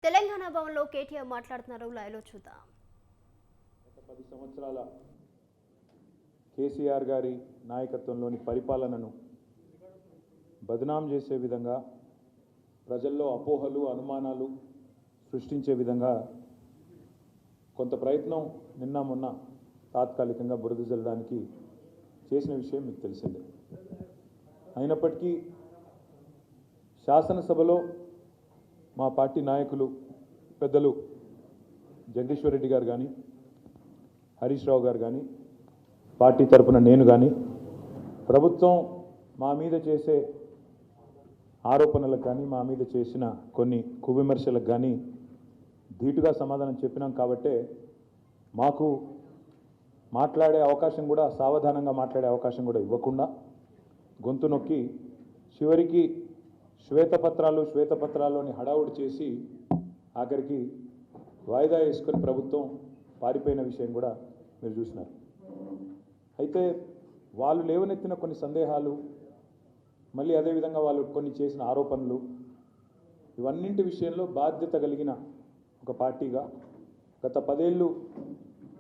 తెలంగాణ భవన్లో కేటీఆర్ మాట్లాడుతున్నారు. లైవ్లో చూద్దాం. గత 10 సంవత్సరాల కేసీఆర్ గారి నాయకత్వంలోని పరిపాలనను బదనాం చేసే విధంగా, ప్రజల్లో అపోహలు అనుమానాలు సృష్టించే విధంగా కొంత ప్రయత్నం నిన్న మొన్న తాత్కాలికంగా బురద జల్లడానికి చేసిన విషయం మీకు తెలిసిందే. అయినప్పటికీ శాసనసభలో మా పార్టీ నాయకులు పెద్దలు జగదీశ్వర్ రెడ్డి గారు కానీ, హరీష్ రావు గారు కానీ, పార్టీ తరపున నేను కానీ ప్రభుత్వం మా మీద చేసే ఆరోపణలకు కానీ, మా మీద చేసిన కొన్ని కువిమర్శలకు కానీ ధీటుగా సమాధానం చెప్పినాం. కాబట్టే మాకు మాట్లాడే అవకాశం కూడా, సావధానంగా మాట్లాడే అవకాశం కూడా ఇవ్వకుండా గొంతు నొక్కి చివరికి శ్వేతపత్రాల్లోని హడావుడి చేసి ఆఖరికి వాయిదా వేసుకొని ప్రభుత్వం పారిపోయిన విషయం కూడా మీరు చూసినారు. అయితే వాళ్ళు లేవనెత్తిన కొన్ని సందేహాలు, మళ్ళీ అదేవిధంగా వాళ్ళు కొన్ని చేసిన ఆరోపణలు, ఇవన్నింటి విషయంలో బాధ్యత కలిగిన ఒక పార్టీగా గత 10 ఏళ్ళు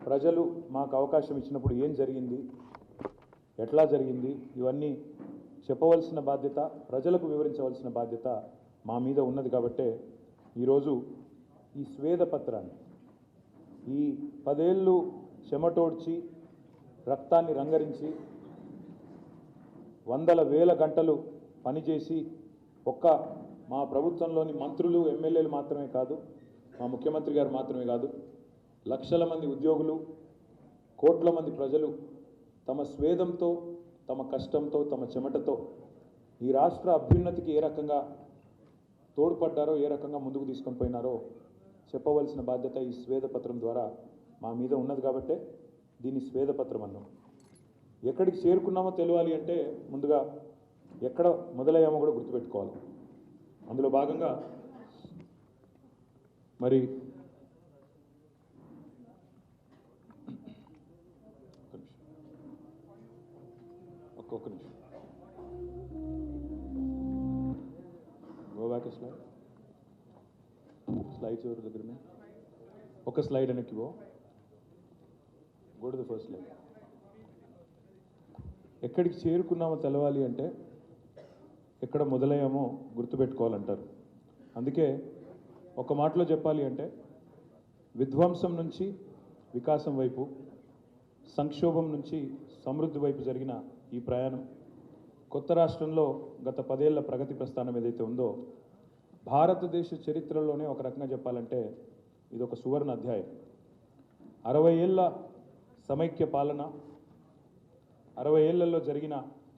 ప్రజలు మాకు అవకాశం ఇచ్చినప్పుడు ఏం జరిగింది, ఎట్లా జరిగింది, ఇవన్నీ చెప్పవలసిన బాధ్యత, ప్రజలకు వివరించవలసిన బాధ్యత మా మీద ఉన్నది. కాబట్టే ఈరోజు ఈ స్వేదపత్రాన్ని, ఈ 10 ఏళ్ళు చెమటోడ్చి రక్తాన్ని రంగరించి వందల వేల గంటలు పనిచేసి ఒక్క మా ప్రభుత్వంలోని మంత్రులు ఎమ్మెల్యేలు మాత్రమే కాదు, మా ముఖ్యమంత్రి గారు మాత్రమే కాదు, లక్షల మంది ఉద్యోగులు, కోట్ల మంది ప్రజలు తమ స్వేదంతో, తమ కష్టంతో, తమ చెమటతో ఈ రాష్ట్ర అభ్యున్నతికి ఏ రకంగా తోడ్పడ్డారో, ఏ రకంగా ముందుకు తీసుకొని పోయినారో చెప్పవలసిన బాధ్యత ఈ స్వేదపత్రం ద్వారా మా మీద ఉన్నది. కాబట్టే దీన్ని స్వేదపత్రం అన్నాం. ఎక్కడికి చేరుకున్నామో తెలియాలి అంటే ముందుగా ఎక్కడ మొదలయ్యామో కూడా గుర్తుపెట్టుకోవాలి. అందులో భాగంగా మరి ఒక్క నిమిషం గో బ్యాక్ స్లైడ్స్ ఎవరి దగ్గర ఒక స్లైడ్ వెనక్కి go to the first slide. ఎక్కడికి చేరుకున్నామో తెలవాలి అంటే ఎక్కడ మొదలయ్యామో గుర్తుపెట్టుకోవాలంటారు. అందుకే ఒక మాటలో చెప్పాలి అంటే విధ్వంసం నుంచి వికాసం వైపు, సంక్షోభం నుంచి సమృద్ధి వైపు జరిగిన ఈ ప్రయాణం కొత్త రాష్ట్రంలో గత 10 ఏళ్ల ప్రగతి ప్రస్థానం ఏదైతే ఉందో భారతదేశ చరిత్రలోనే ఒక రకంగా చెప్పాలంటే ఇది ఒక సువర్ణ అధ్యాయం. 60 ఏళ్ల సమైక్య పాలన, 60 ఏళ్లలో జరిగిన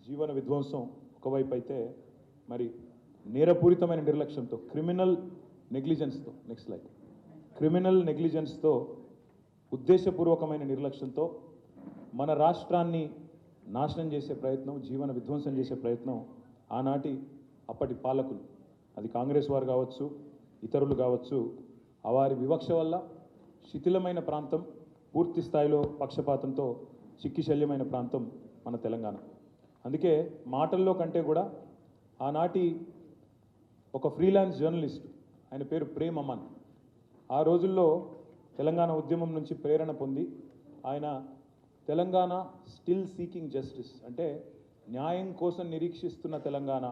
జీవన విధ్వంసం ఒకవైపు అయితే, మరి నేరపూరితమైన నిర్లక్ష్యంతో, క్రిమినల్ నెగ్లిజెన్స్తో, నెక్స్ట్ స్లైడ్, క్రిమినల్ నెగ్లిజెన్స్తో, ఉద్దేశపూర్వకమైన నిర్లక్ష్యంతో మన రాష్ట్రాన్ని నాశనం చేసే ప్రయత్నం, జీవన విధ్వంసం చేసే ప్రయత్నం ఆనాటి అప్పటి పాలకులు, అది కాంగ్రెస్ వారు కావచ్చు, ఇతరులు కావచ్చు, వారి వివక్ష వల్ల శిథిలమైన ప్రాంతం, పూర్తి స్థాయిలో పక్షపాతంతో చిక్కి శల్యమైన ప్రాంతం మన తెలంగాణ. అందుకే మాటల్లో కంటే కూడా ఆనాటి ఒక ఫ్రీలాన్స్ జర్నలిస్ట్, ఆయన పేరు ప్రేమ్ అమన్, ఆ రోజుల్లో తెలంగాణ ఉద్యమం నుంచి ప్రేరణ పొంది ఆయన తెలంగాణ స్టిల్ సీకింగ్ జస్టిస్, అంటే న్యాయం కోసం నిరీక్షిస్తున్న తెలంగాణ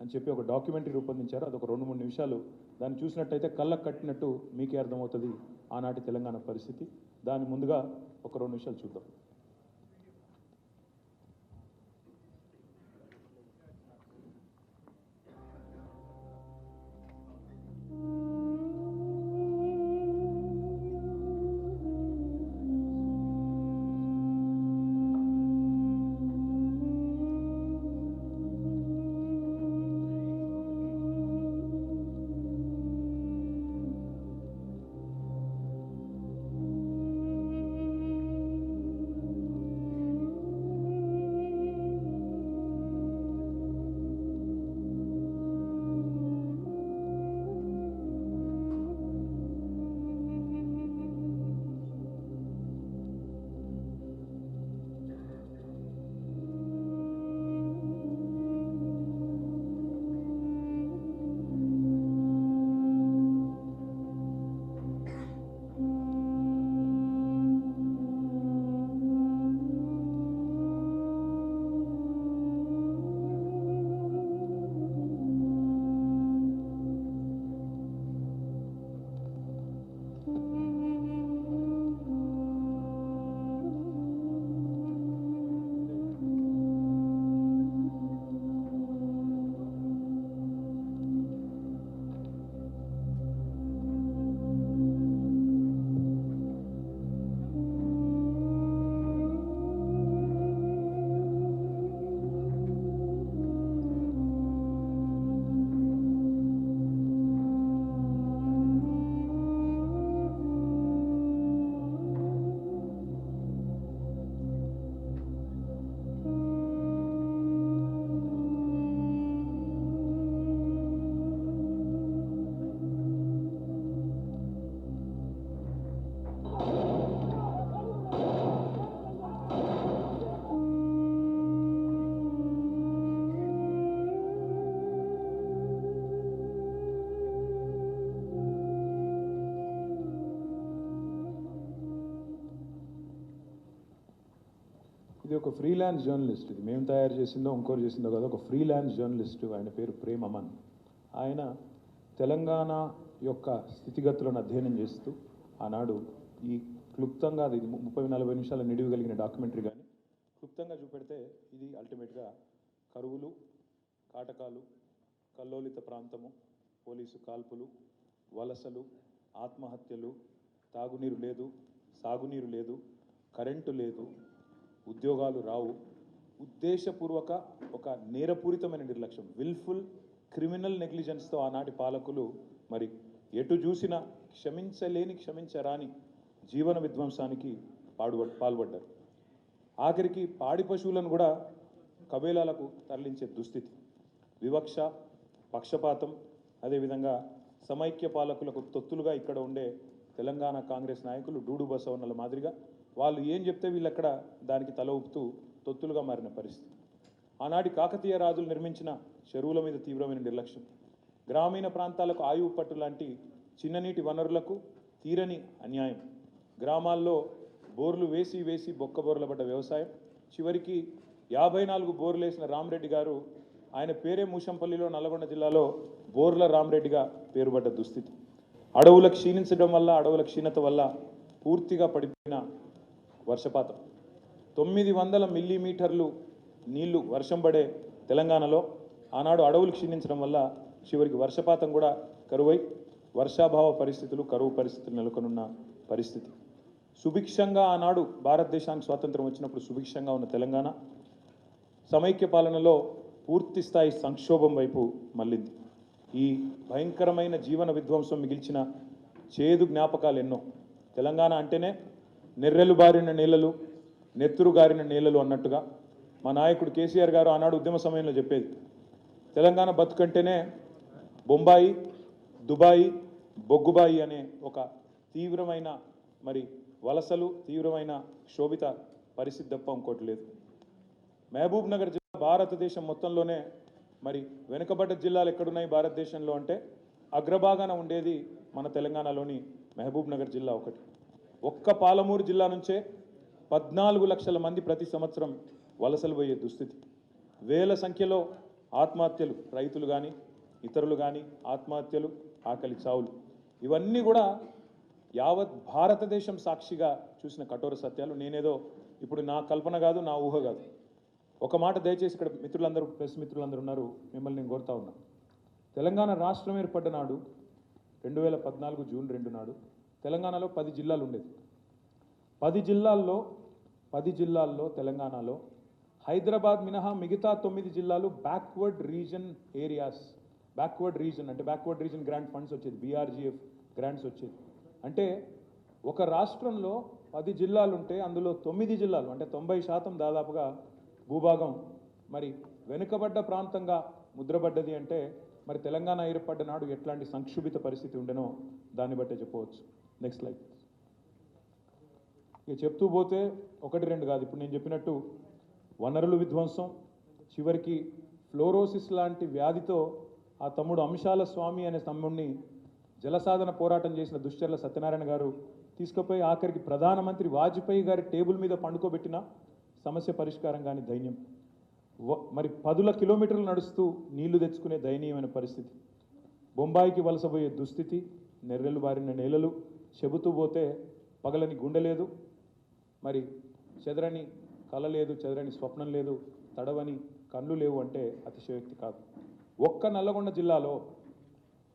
అని చెప్పి ఒక డాక్యుమెంటరీ రూపొందించారు. అదొక 2-3 నిమిషాలు దాన్ని చూసినట్టయితే కళ్ళకు కట్టినట్టు మీకే అర్థమవుతుంది ఆనాటి తెలంగాణ పరిస్థితి. దాని ముందుగా ఒక 2 నిమిషాలు చూద్దాం. ఒక ఫ్రీలాన్స్ జర్నలిస్ట్, ఇది మేము తయారు చేసిందో ఇంకోరు చేసిందో కదా, ఒక ఫ్రీలాన్స్ జర్నలిస్ట్, ఆయన పేరు ప్రేమ్ అమన్. ఆయన తెలంగాణ యొక్క స్థితిగతులను అధ్యయనం చేస్తూ ఆనాడు ఈ క్లుప్తంగా, అది 30-40 నిమిషాల నిడివి కలిగిన డాక్యుమెంటరీ, కానీ క్లుప్తంగా చూపెడితే ఇది అల్టిమేట్గా కరువులు, కాటకాలు, కల్లోలిత ప్రాంతము, పోలీసు కాల్పులు, వలసలు, ఆత్మహత్యలు, తాగునీరు లేదు, సాగునీరు లేదు, కరెంటు లేదు, ఉద్యోగాలు రావు, ఉద్దేశపూర్వక ఒక నేరపూరితమైన నిర్లక్ష్యం, విల్ఫుల్ క్రిమినల్ నెగ్లిజెన్స్తో ఆనాటి పాలకులు మరి ఎటు చూసినా క్షమించరాని జీవన విధ్వంసానికి పాల్పడ్డారు. ఆఖరికి పాడి పశువులను కూడా కబేలాలకు తరలించే దుస్థితి, వివక్ష, పక్షపాతం, అదేవిధంగా సమైక్య పాలకులకు తొత్తులుగా ఇక్కడ ఉండే తెలంగాణ కాంగ్రెస్ నాయకులు డూడు బసవన్నల మాదిరిగా వాళ్ళు ఏం చెప్తే వీళ్ళక్కడ దానికి తల ఊపుతూ తొత్తులుగా మారిన పరిస్థితి. ఆనాటి కాకతీయ రాజులు నిర్మించిన చెరువుల మీద తీవ్రమైన నిర్లక్ష్యం, గ్రామీణ ప్రాంతాలకు ఆయువు పట్టు లాంటి చిన్ననీటి వనరులకు తీరని అన్యాయం, గ్రామాల్లో బోర్లు వేసి బొక్కబోర్లపడ్డ వ్యవసాయం, చివరికి 54 బోర్లు వేసిన రామరెడ్డి గారు, ఆయన పేరే మూషంపల్లిలో నల్గొండ జిల్లాలో బోర్ల రామరెడ్డిగా పేరుపడ్డ దుస్థితి, అడవుల క్షీణించడం వల్ల, అడవుల క్షీణత వల్ల పూర్తిగా పడిపోయిన వర్షపాతం, 900 మిల్లీమీటర్లు నీళ్లు వర్షం పడే తెలంగాణలో ఆనాడు అడవులు క్షీణించడం వల్ల చివరికి వర్షపాతం కూడా కరువై వర్షాభావ పరిస్థితులు, కరువు పరిస్థితులు నెలకొనున్న పరిస్థితి. సుభిక్షంగా ఆనాడు భారతదేశానికి స్వాతంత్రం వచ్చినప్పుడు సుభిక్షంగా ఉన్న తెలంగాణ సమైక్య పాలనలో పూర్తి స్థాయి సంక్షోభం వైపు మళ్ళింది. ఈ భయంకరమైన జీవన విధ్వంసం మిగిల్చిన చేదు జ్ఞాపకాలు ఎన్నో. తెలంగాణ అంటేనే నెర్రెలు బారిన నేలలు, నెత్తురు గారిన నేలలు అన్నట్టుగా మా నాయకుడు కేసీఆర్ గారు ఆనాడు ఉద్యమ సమయంలో చెప్పేది, తెలంగాణ బతుకంటేనే బొంబాయి, దుబాయి, బొగ్గుబాయి అనే ఒక తీవ్రమైన మరి వలసలు, తీవ్రమైన క్షోభిత పరిస్థితి తప్ప ఇంకోటి లేదు. మహబూబ్ నగర్ జిల్లా భారతదేశం మొత్తంలోనే మరి వెనుకబడ్డ జిల్లాలు ఎక్కడున్నాయి భారతదేశంలో అంటే అగ్రభాగాన ఉండేది మన తెలంగాణలోని మహబూబ్ నగర్ జిల్లా ఒకటి. ఒక్క పాలమూరు జిల్లా నుంచే 14 లక్షల మంది ప్రతి సంవత్సరం వలసలు పోయే దుస్థితి, వేల సంఖ్యలో ఆత్మహత్యలు, రైతులు కానీ ఇతరులు కానీ ఆత్మహత్యలు, ఆకలి చావులు, ఇవన్నీ కూడా యావత్ భారతదేశం సాక్షిగా చూసిన కఠోర సత్యాలు. నేనేదో ఇప్పుడు నా కల్పన కాదు, నా ఊహ కాదు. ఒక మాట దయచేసి ఇక్కడ మిత్రులందరూ, ప్రెస్ మిత్రులందరూ ఉన్నారు, మిమ్మల్ని నేను కోరుతా ఉన్నా. తెలంగాణ రాష్ట్రం ఏర్పడ్డ నాడు 2014 జూన్ 2 నాడు తెలంగాణలో 10 జిల్లాలు ఉండేది. 10 జిల్లాల్లో తెలంగాణలో హైదరాబాద్ మినహా మిగతా 9 జిల్లాలు backward reason areas. Backward reason అంటే బ్యాక్వర్డ్ రీజన్ గ్రాంట్ ఫండ్స్ వచ్చేది, బీఆర్జీఎఫ్ గ్రాంట్స్ వచ్చేది. అంటే ఒక రాష్ట్రంలో 10 జిల్లాలు ఉంటే అందులో 9 జిల్లాలు అంటే 90% దాదాపుగా భూభాగం మరి వెనుకబడ్డ ప్రాంతంగా ముద్రపడ్డది. అంటే మరి తెలంగాణ ఏర్పడ్డ నాడు ఎట్లాంటి సంక్షుభిత పరిస్థితి ఉండేనో దాన్ని బట్టే చెప్పవచ్చు. Next slide. ఇక చెప్తూ పోతే 1-2 కాదు, ఇప్పుడు నేను చెప్పినట్టు వనరులు విధ్వంసం, చివరికి ఫ్లోరోసిస్ లాంటి వ్యాధితో ఆ తమ్ముడు అంశాల స్వామి అనే తమ్ముడిని జలసాధన పోరాటం చేసిన దుశ్చర్ల సత్యనారాయణ గారు తీసుకుపోయి ఆఖరికి ప్రధానమంత్రి వాజ్పేయి గారి టేబుల్ మీద పండుకోబెట్టిన సమస్య పరిష్కారం కానీ దైన్యం. మరి 10 కిలోమీటర్లు నడుస్తూ నీళ్లు తెచ్చుకునే దయనీయమైన పరిస్థితి, బొంబాయికి వలసపోయే దుస్థితి, నెర్రెలు బారిన నేలలు, చెబుతూ పోతే పగలని గుండె లేదు, మరి చెదరని కళ లేదు, చెదరని స్వప్నం లేదు, తడవని కళ్ళు లేవు అంటే అతిశయోక్తి కాదు. ఒక్క నల్లగొండ జిల్లాలో,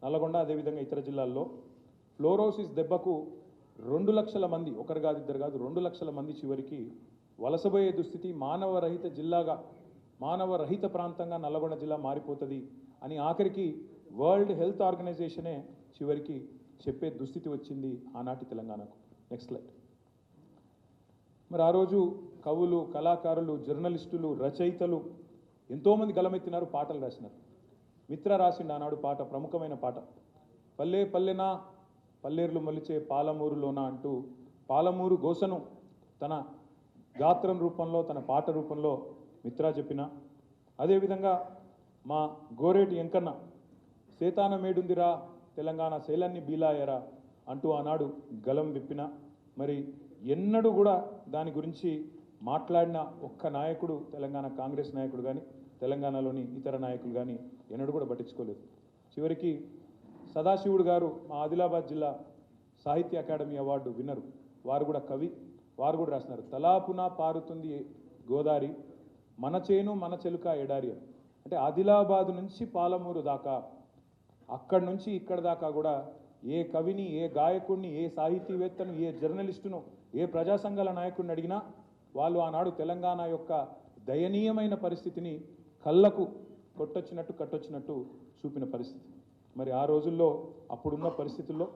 నల్లగొండ అదేవిధంగా ఇతర జిల్లాల్లో ఫ్లోరోసిస్ దెబ్బకు 2 లక్షల మంది, ఒకరు కాదు ఇద్దరు కాదు 2 లక్షల మంది చివరికి వలసపోయే దుస్థితి, మానవరహిత జిల్లాగా, మానవరహిత ప్రాంతంగా నల్లగొండ జిల్లా మారిపోతుంది అని ఆఖరికి వరల్డ్ హెల్త్ ఆర్గనైజేషనే చివరికి చెప్పే దుస్థితి వచ్చింది ఆనాటి తెలంగాణకు. Next slide. మరి ఆ రోజు కవులు, కళాకారులు, జర్నలిస్టులు, రచయితలు ఎంతోమంది గలమెత్తినారు, పాటలు రాసినారు. మిత్ర రాసిండు ఆనాడు పాట, ప్రముఖమైన పాట, పల్లె పల్లెనా పల్లేర్లు మొలిచే పాలమూరులోన అంటూ పాలమూరు గోసను తన గాత్రం రూపంలో, తన పాట రూపంలో మిత్ర చెప్పిన. అదేవిధంగా మా గోరేటి ఎంకన్న సేతాన మేడుందిరా తెలంగాణ శైలాన్ని బీలాయరా అంటూ ఆనాడు గలం విప్పిన. మరి ఎన్నడూ కూడా దాని గురించి మాట్లాడిన ఒక్క నాయకుడు, తెలంగాణ కాంగ్రెస్ నాయకుడు కానీ తెలంగాణలోని ఇతర నాయకులు కానీ ఎన్నడూ కూడా పట్టించుకోలేదు. చివరికి సదాశివుడు గారు మా ఆదిలాబాద్ జిల్లా సాహిత్య అకాడమీ అవార్డు విన్నరు. వారు కూడా కవి, వారు కూడా రాసినారు, తలాపున పారుతుంది గోదారి మన చేను మన చెలుక ఎడారి. అంటే ఆదిలాబాద్ నుంచి పాలమూరు దాకా, అక్కడి నుంచి ఇక్కడ దాకా కూడా ఏ కవిని, ఏ గాయకుడిని, ఏ సాహితీవేత్తను, ఏ జర్నలిస్టును, ఏ ప్రజా సంఘాల నాయకుడిని అడిగినా వాళ్ళు ఆనాడు తెలంగాణ యొక్క దయనీయమైన పరిస్థితిని కళ్ళకు కట్టొచ్చినట్టు చూపిన పరిస్థితి. మరి ఆ రోజుల్లో అప్పుడున్న పరిస్థితుల్లో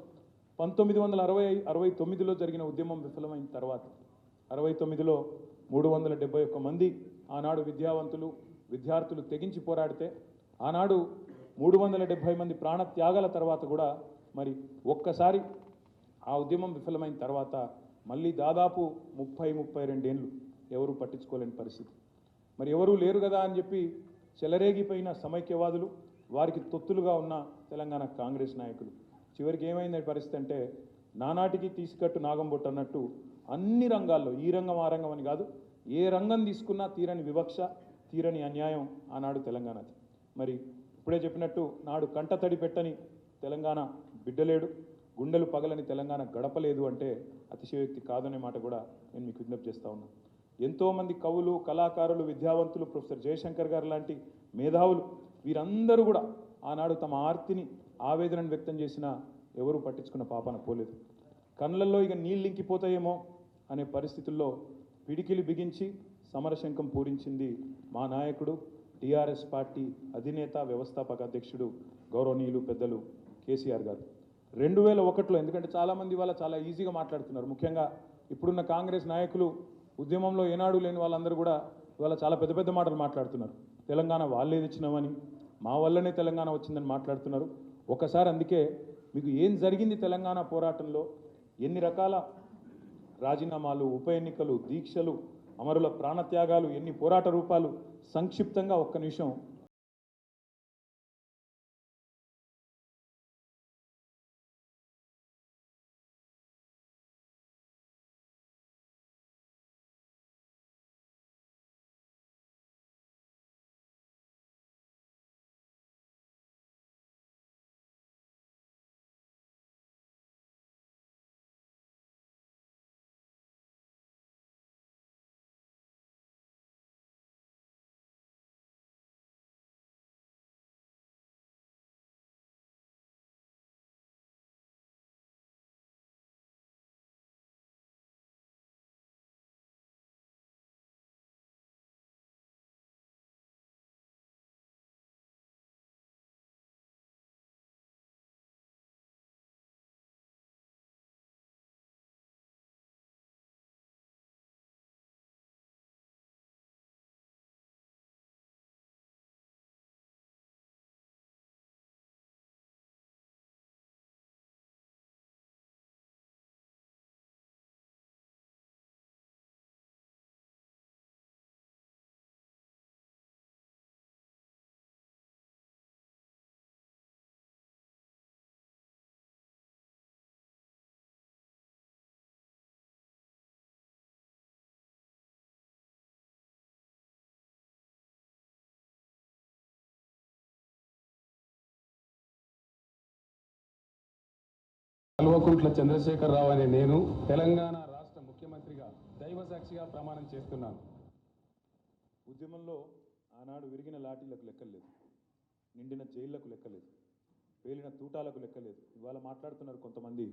1969లో జరిగిన ఉద్యమం విఫలమైన తర్వాత 69లో 371 మంది ఆనాడు విద్యావంతులు, విద్యార్థులు తెగించి పోరాడితే ఆనాడు 370 మంది ప్రాణత్యాగాల తర్వాత కూడా మరి ఒక్కసారి ఆ ఉద్యమం విఫలమైన తర్వాత మళ్ళీ దాదాపు 32 ఏళ్ళు ఎవరు పట్టించుకోలేని పరిస్థితి. మరి ఎవరూ లేరు కదా అని చెప్పి చెలరేగిపోయిన సమైక్యవాదులు, వారికి తొత్తులుగా ఉన్న తెలంగాణ కాంగ్రెస్ నాయకులు చివరికి ఏమైంది పరిస్థితి అంటే నానాటికి తీసుకట్టు నాగంబొట్టు అన్నట్టు అన్ని రంగాల్లో, ఈ రంగం ఆ రంగం అని కాదు, ఏ రంగం తీసుకున్నా తీరని వివక్ష, తీరని అన్యాయం ఆనాడు తెలంగాణది. మరి ఇప్పుడే చెప్పినట్టు నాడు కంటతడి పెట్టని తెలంగాణ బిడ్డలేడు, గుండెలు పగలని తెలంగాణ గడపలేదు అంటే అతిశయోక్తి కాదనే మాట కూడా నేను మీకు విజ్ఞప్తి చేస్తూ ఉన్నాను. ఎంతోమంది కవులు, కళాకారులు, విద్యావంతులు, ప్రొఫెసర్ జయశంకర్ గారు లాంటి మేధావులు వీరందరూ కూడా ఆనాడు తమ ఆర్తిని, ఆవేదనను వ్యక్తం చేసినా ఎవరూ పట్టించుకున్న పాపాన పోలేదు. కళ్ళల్లో ఇక నీళ్ళు ఇంకిపోతాయేమో అనే పరిస్థితుల్లో పిడికిలి బిగించి సమరశంఖం పూరించింది మా నాయకుడు, టీఆర్ఎస్ పార్టీ అధినేత, వ్యవస్థాపక అధ్యక్షుడు గౌరవనీయులు పెద్దలు కేసీఆర్ గారు. 2001లో, ఎందుకంటే చాలామంది ఇవాళ చాలా ఈజీగా మాట్లాడుతున్నారు, ముఖ్యంగా ఇప్పుడున్న కాంగ్రెస్ నాయకులు, ఉద్యమంలో ఏనాడు లేని వాళ్ళందరూ కూడా ఇవాళ చాలా పెద్ద పెద్ద మాటలు మాట్లాడుతున్నారు. తెలంగాణ వాళ్ళే తెచ్చినామని, మా వల్లనే తెలంగాణ వచ్చిందని మాట్లాడుతున్నారు. ఒకసారి అందుకే మీకు ఏం జరిగింది తెలంగాణ పోరాటంలో, ఎన్ని రకాల రాజీనామాలు, ఉప ఎన్నికలు, దీక్షలు, అమరుల ప్రాణత్యాగాలు, ఎన్ని పోరాట రూపాలు, సంక్షిప్తంగా ఒక్క నిమిషం కల్వకుంట్ల చంద్రశేఖరరావు అనే నేను తెలంగాణ రాష్ట్ర ముఖ్యమంత్రిగా దైవసాక్షిగా ప్రమాణం చేస్తున్నాను. ఉద్యమంలో ఆనాడు విరిగిన లాఠీలకు లెక్కలేదు, నిండిన జైళ్లకు లెక్కలేదు, పేలిన తూటాలకు లెక్కలేదు. ఇవాళ మాట్లాడుతున్నారు కొంతమంది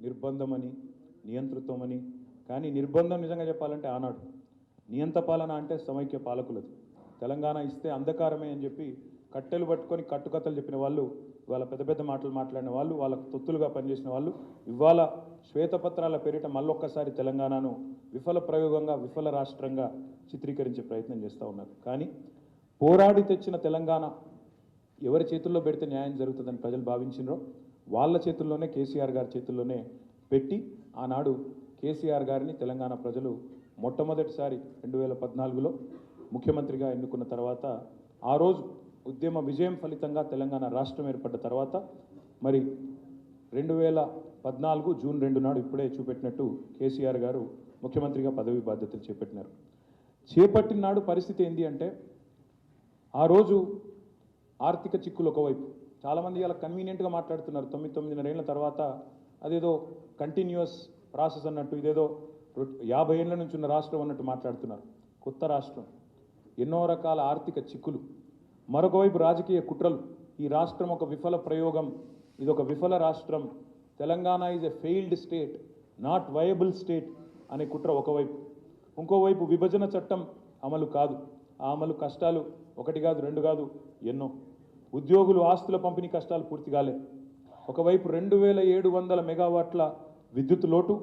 నిర్బంధమని, నియంతృత్వమని. కానీ నిర్బంధం నిజంగా చెప్పాలంటే ఆనాడు, నియంత పాలన అంటే సమైక్య పాలకులది. తెలంగాణ ఇస్తే అంధకారమే అని చెప్పి కట్టెలు పట్టుకొని కట్టుకథలు చెప్పిన వాళ్ళు, ఇవాళ పెద్ద పెద్ద మాటలు మాట్లాడిన వాళ్ళు, వాళ్ళకు తొత్తులుగా పనిచేసిన వాళ్ళు ఇవాళ శ్వేతపత్రాల పేరిట మళ్ళొక్కసారి తెలంగాణను విఫల ప్రయోగంగా, విఫల రాష్ట్రంగా చిత్రీకరించే ప్రయత్నం చేస్తూ ఉన్నారు. కానీ పోరాడి తెచ్చిన తెలంగాణ ఎవరి చేతుల్లో పెడితే న్యాయం జరుగుతుందని ప్రజలు భావించినరో వాళ్ళ చేతుల్లోనే, కేసీఆర్ గారి చేతుల్లోనే పెట్టి ఆనాడు కేసీఆర్ గారిని తెలంగాణ ప్రజలు మొట్టమొదటిసారి 2014లో ముఖ్యమంత్రిగా ఎన్నుకున్న తర్వాత, ఆ రోజు ఉద్యమ విజయం ఫలితంగా తెలంగాణ రాష్ట్రం ఏర్పడ్డ తర్వాత మరి 2014 జూన్ 2 నాడు ఇప్పుడే చూపెట్టినట్టు కేసీఆర్ గారు ముఖ్యమంత్రిగా పదవి బాధ్యతలు చేపట్టినారు. చేపట్టిన నాడు పరిస్థితి ఏంటి అంటే ఆ రోజు ఆర్థిక చిక్కులు ఒకవైపు, చాలామంది అలా కన్వీనియంట్గా మాట్లాడుతున్నారు 9 ఏళ్ల తర్వాత అదేదో కంటిన్యూస్ ప్రాసెస్ అన్నట్టు, ఇదేదో 50 ఏళ్ల నుంచి ఉన్న రాష్ట్రం అన్నట్టు మాట్లాడుతున్నారు. కొత్త రాష్ట్రం, ఎన్నో రకాల ఆర్థిక చిక్కులు, మరొక వైపు రాజకీయ కుట్రలు. ఈ రాష్ట్రం ఒక విఫల ప్రయోగం, ఇది ఒక విఫల రాష్ట్రం, Telangana is a failed state, not viable state అనే కుట్ర ఒకవైపు. ఇంకోవైపు విభజన చట్టం అమలు కాదు, ఆ అమలు కష్టాలు ఒకటి కాదు, రెండు కాదు, ఎన్నో. ఉద్యోగులు ఆస్తుల పంపిణీ కష్టాలు పూర్తి కాలే. ఒకవైపు 2700 మెగావాట్ల విద్యుత్ లోటు,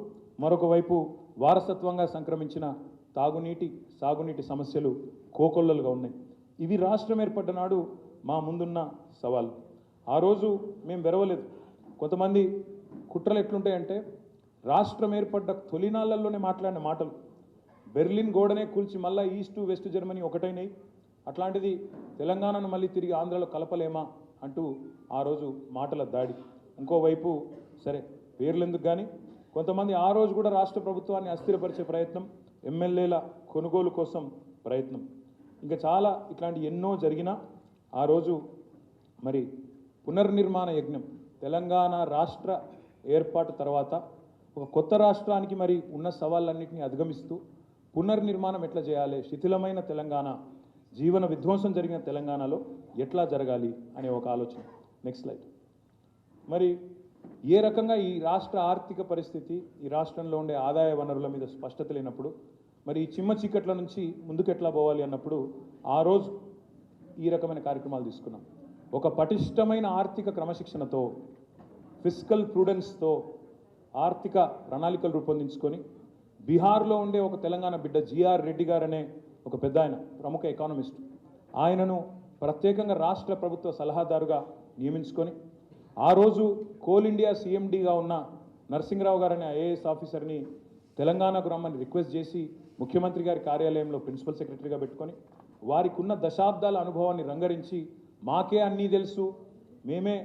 మరొక వైపు వారసత్వంగా సంక్రమించిన తాగునీటి సాగునీటి సమస్యలు కోకొల్లలుగా ఉన్నాయి. ఇవి రాష్ట్రం ఏర్పడ్డ నాడు మా ముందున్న సవాలు. ఆ రోజు మేము వెరవలేదు. కొంతమంది కుట్రలు ఎట్లుంటాయంటే, రాష్ట్రం ఏర్పడ్డ తొలినాళ్లలోనే మాట్లాడిన మాటలు, బెర్లిన్ గోడనే కూల్చి మళ్ళీ ఈస్ట్ వెస్ట్ జర్మనీ ఒకటైనాయి, అట్లాంటిది తెలంగాణను మళ్ళీ తిరిగి ఆంధ్రలో కలపలేమా అంటూ ఆ రోజు మాటల దాడి. ఇంకోవైపు సరే పేర్లు ఎందుకు కానీ కొంతమంది ఆ రోజు కూడా రాష్ట్ర ప్రభుత్వాన్ని అస్థిరపరిచే ప్రయత్నం, ఎమ్మెల్యేల కొనుగోలు కోసం ప్రయత్నం, ఇంకా చాలా ఇట్లాంటి ఎన్నో జరిగినా ఆ రోజు మరి పునర్నిర్మాణ యజ్ఞం, తెలంగాణ రాష్ట్ర ఏర్పాటు తర్వాత ఒక కొత్త రాష్ట్రానికి మరి ఉన్న సవాళ్ళన్నింటినీ అధిగమిస్తూ పునర్నిర్మాణం ఎట్లా చేయాలి, శిథిలమైన తెలంగాణ, జీవన విధ్వంసం జరిగిన తెలంగాణలో ఎట్లా జరగాలి అనే ఒక ఆలోచన. Next slide. మరి ఏ రకంగా ఈ రాష్ట్ర ఆర్థిక పరిస్థితి, ఈ రాష్ట్రంలో ఉండే ఆదాయ వనరుల మీద స్పష్టత లేనప్పుడు మరి ఈ చిమ్మ చీకట్ల నుంచి ముందుకు ఎట్లా పోవాలి అన్నప్పుడు ఆ రోజు ఈ రకమైన కార్యక్రమాలు తీసుకున్నాం. ఒక పటిష్టమైన ఆర్థిక క్రమశిక్షణతో, ఫిస్కల్ ప్రూడెన్స్తో ఆర్థిక ప్రణాళికలు రూపొందించుకొని బీహార్లో ఉండే ఒక తెలంగాణ బిడ్డ జిఆర్ రెడ్డి గారు అనే ఒక పెద్ద ఆయన, ప్రముఖ ఎకానమిస్ట్, ఆయనను ప్రత్యేకంగా రాష్ట్ర ప్రభుత్వ సలహాదారుగా నియమించుకొని ఆ రోజు కోల్ ఇండియా సీఎండీగా ఉన్న నరసింహరావు గారు అనే ఐఏఎస్ ఆఫీసర్ని తెలంగాణకు రమ్మని రిక్వెస్ట్ చేసి ముఖ్యమంత్రి గారి కార్యాలయంలో ప్రిన్సిపల్ సెక్రటరీగా పెట్టుకొని వారికి ఉన్న దశాబ్దాల అనుభవాన్ని రంగరించి మాకే అన్నీ తెలుసు, మేమే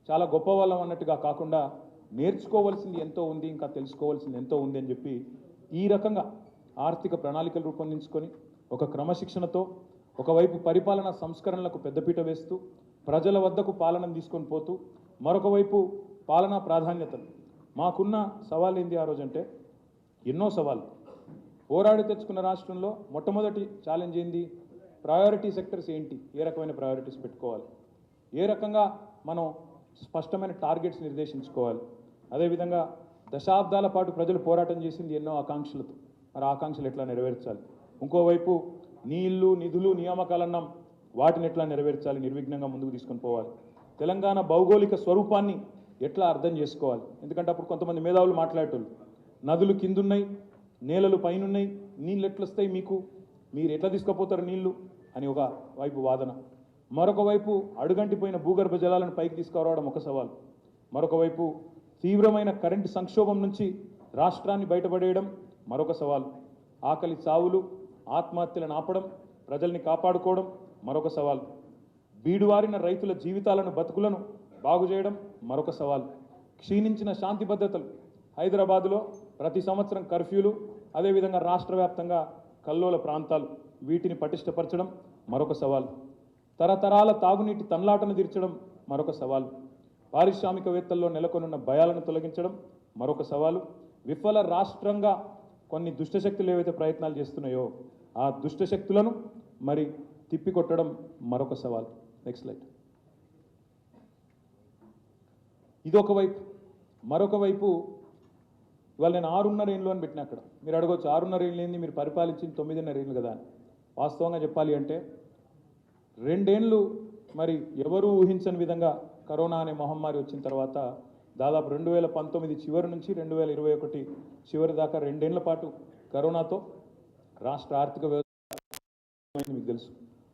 చాలా గొప్పవాళ్ళం అన్నట్టుగా కాకుండా నేర్చుకోవాల్సింది ఎంతో ఉంది, ఇంకా తెలుసుకోవాల్సింది ఎంతో ఉంది అని చెప్పి ఈ రకంగా ఆర్థిక ప్రణాళికలు రూపొందించుకొని ఒక క్రమశిక్షణతో ఒకవైపు పరిపాలనా సంస్కరణలకు పెద్దపీట వేస్తూ ప్రజల వద్దకు పాలనను తీసుకొని పోతూ మరొక వైపు పాలనా ప్రాధాన్యతలు. మాకున్న సవాల్ ఏంది ఆ రోజంటే, ఎన్నో సవాళ్ళు పోరాడి తెచ్చుకున్న రాష్ట్రంలో మొట్టమొదటి ఛాలెంజ్ ఏంది, ప్రయారిటీ సెక్టర్స్ ఏంటి, ఏ రకమైన ప్రయారిటీస్ పెట్టుకోవాలి, ఏ రకంగా మనం స్పష్టమైన టార్గెట్స్ నిర్దేశించుకోవాలి. అదేవిధంగా దశాబ్దాల పాటు ప్రజలు పోరాటం చేసింది ఎన్నో ఆకాంక్షలతో, మరి ఆకాంక్షలు ఎట్లా నెరవేర్చాలి. ఇంకోవైపు నీళ్లు నిధులు నియామకాలన్నాం, వాటిని ఎట్లా నెరవేర్చాలి, నిర్విఘ్నంగా ముందుకు తీసుకొని పోవాలి. తెలంగాణ భౌగోళిక స్వరూపాన్ని ఎట్లా అర్థం చేసుకోవాలి, ఎందుకంటే అప్పుడు కొంతమంది మేధావులు మాట్లాడేటోళ్ళు, నదులు కిందున్నాయి, నేలలు పైనున్నాయి, నీళ్ళు ఎట్లా వస్తాయి మీకు, మీరు ఎట్లా తీసుకుపోతారు నీళ్లు అని ఒక వైపు వాదన. మరొక వైపు అడుగంటిపోయిన భూగర్భ జలాలను పైకి తీసుకురావడం ఒక సవాల్. మరొక వైపు తీవ్రమైన కరెంటు సంక్షోభం నుంచి రాష్ట్రాన్ని బయటపడేయడం మరొక సవాల్. ఆకలి చావులు, ఆత్మహత్యలను ఆపడం, ప్రజల్ని కాపాడుకోవడం మరొక సవాల్. బీడువారిన రైతుల జీవితాలను, బతుకులను బాగు చేయడం మరొక సవాల్. క్షీణించిన శాంతి భద్రతలు, హైదరాబాదులో ప్రతి సంవత్సరం కర్ఫ్యూలు, అదేవిధంగా రాష్ట్ర వ్యాప్తంగా కల్లోల ప్రాంతాలు, వీటిని పటిష్టపరచడం మరొక సవాల్. తరతరాల తాగునీటి తన్లాటను తీర్చడం మరొక సవాలు. పారిశ్రామికవేత్తల్లో నెలకొనున్న భయాలను తొలగించడం మరొక సవాలు. విఫల రాష్ట్రంగా కొన్ని దుష్టశక్తులు ఏవైతే ప్రయత్నాలు చేస్తున్నాయో ఆ దుష్టశక్తులను మరి తిప్పికొట్టడం మరొక సవాల్. Next slide. ఇదొక వైపు. మరొక వైపు ఇవాళ నేను 6.5 ఏళ్ళు అని పెట్టిన, అక్కడ మీరు అడగవచ్చు 6.5 ఏళ్ళు ఏంది, మీరు పరిపాలించింది 9.5 ఏళ్ళు కదా అని. వాస్తవంగా చెప్పాలి అంటే 2 ఏళ్ళు మరి ఎవరూ ఊహించని విధంగా కరోనా అనే మహమ్మారి వచ్చిన తర్వాత దాదాపు 2019 చివరి నుంచి 2021 చివరి దాకా 2 ఏళ్ల పాటు కరోనాతో రాష్ట్ర ఆర్థిక వ్యవస్థ మీకు తెలుసు.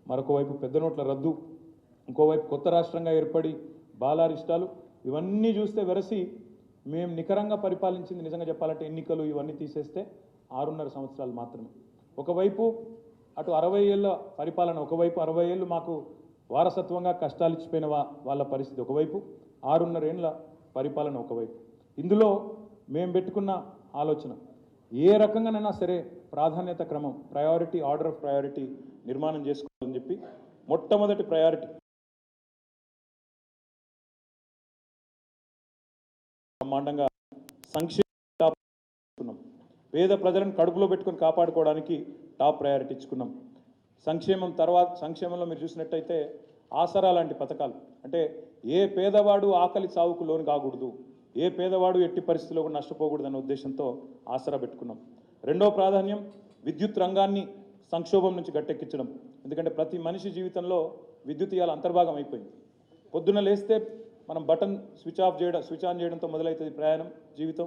మరొక వైపు పెద్ద నోట్ల రద్దు, ఇంకోవైపు కొత్త రాష్ట్రంగా ఏర్పడి బాలారిష్టాలు, ఇవన్నీ చూస్తే వెరసి మేము నికరంగా పరిపాలించింది నిజంగా చెప్పాలంటే ఎన్నికలు ఇవన్నీ తీసేస్తే 6.5 సంవత్సరాలు మాత్రమే. ఒకవైపు అటు 60 ఏళ్ళ పరిపాలన, ఒకవైపు 60 ఏళ్ళు మాకు వారసత్వంగా కష్టాలు ఇచ్చిపోయిన వాళ్ళ పరిస్థితి ఒకవైపు, 6.5 ఏళ్ళ పరిపాలన ఒకవైపు. ఇందులో మేము పెట్టుకున్న ఆలోచన, ఏ రకంగానైనా సరే ప్రాధాన్యత క్రమం ప్రయారిటీ ఆర్డర్ ఆఫ్ ప్రయారిటీ నిర్మాణం చేసుకోవాలని చెప్పి మొట్టమొదటి ప్రయారిటీ బ్రహ్మాండంగా సంక్షేమ టాప్ ఇచ్చుకున్నాం. పేద ప్రజలను కడుపులో పెట్టుకొని కాపాడుకోవడానికి టాప్ ప్రయారిటీ ఇచ్చుకున్నాం. సంక్షేమంలో మీరు చూసినట్టయితే ఆసరా లాంటి పథకాలు, అంటే ఏ పేదవాడు ఆకలి సావుకు లోను కాకూడదు, ఏ పేదవాడు ఎట్టి పరిస్థితుల్లో కూడా నష్టపోకూడదు అనే ఉద్దేశంతో ఆసరా పెట్టుకున్నాం. రెండో ప్రాధాన్యం విద్యుత్ రంగాన్ని సంక్షోభం నుంచి గట్టెక్కించడం. ఎందుకంటే ప్రతి మనిషి జీవితంలో విద్యుత్ ఇవాళ అంతర్భాగం అయిపోయింది. పొద్దున్న లేస్తే మనం బటన్ స్విచ్ ఆన్ చేయడంతో మొదలవుతుంది ప్రయాణం జీవితం.